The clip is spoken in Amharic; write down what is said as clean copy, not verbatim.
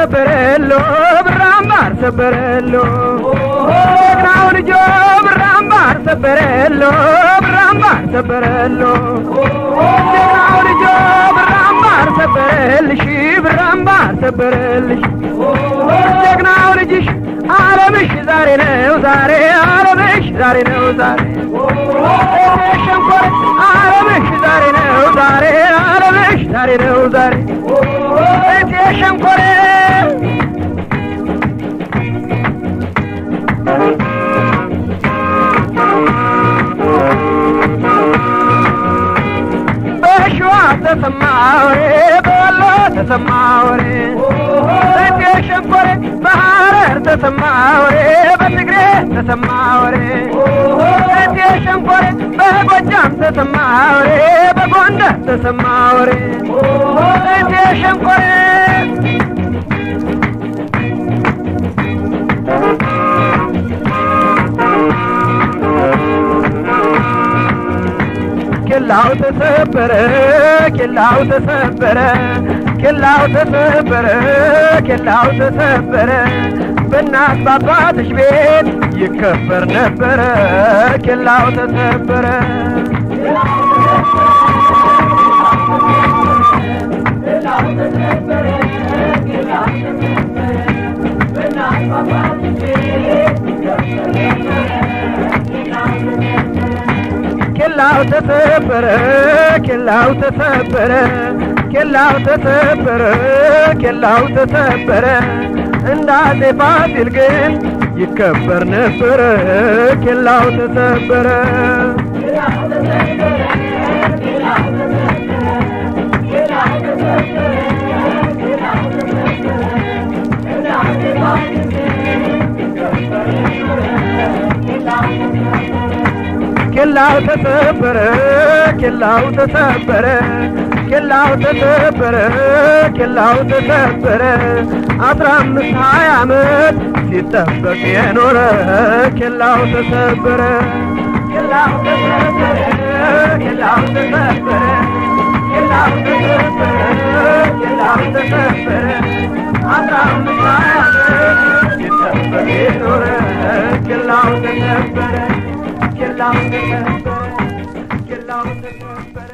ሰበረሎ ብራምባር ሰበረሎ ጀግናው ልጆ ብራምባር ሰበረሎ ብራምባር ሰበረሎ ጀግናው ልጆ ብራምባር ሰበረልሽ ብራምባር ሰበረልሽ ጀግናው ልጅሽ ዓለምሽ ዛሬ ነው ዛሬ ዓለምሽ ዛሬ ነው ዛሬ ሸንኮር ዓለምሽ ዛሬ ነው ዛሬ ዓለምሽ ዛሬ ነው ዛሬ እቴ ሸንኮር በሸዋ ተሰማ ወሬ በወሎ ተሰማ ወሬ እቴ ሸንኮር በሐረር ተሰማ ወሬ በትግሬ ተሰማ ወሬ እቴ ሸንኮር በጎጃም ተሰማ ወሬ በጎንደር ተሰማ ወሬ እቴ ሸንኮር ኬላው ተሰበረ ኬላው ተሰበረ ኬላው ተሰበረ ኬላው ተሰበረ በእናት በአባትሽ ቤት ይከበር ነበረ ኬላው ተሰበረ ኬላው ተሰበረ ኬላው ተሰበረ ኬላው ተሰበረ ኬላው ተሰበረ እንዳጼ ፋሲል ግን ይከበር ነበረ ኬላው ተሰበረ ኬላው ተሰበረ ኬላው ተሰበረ ኬላው ተሰበረ ኬላው ተሰበረ 15-20 ዓመት ሲጠበቅ የኖረ ኬላው ተሰበረ ኬላው ተሰበረ ኬላው ተሰበረ ኬላው ተሰበረ ኬላው ተሰበረ 15-20 ዓመት ሲጠበቅ የኖረ ኬላው ተሰበረ ኬላው ተሰበረ ኬላው ተሰበረ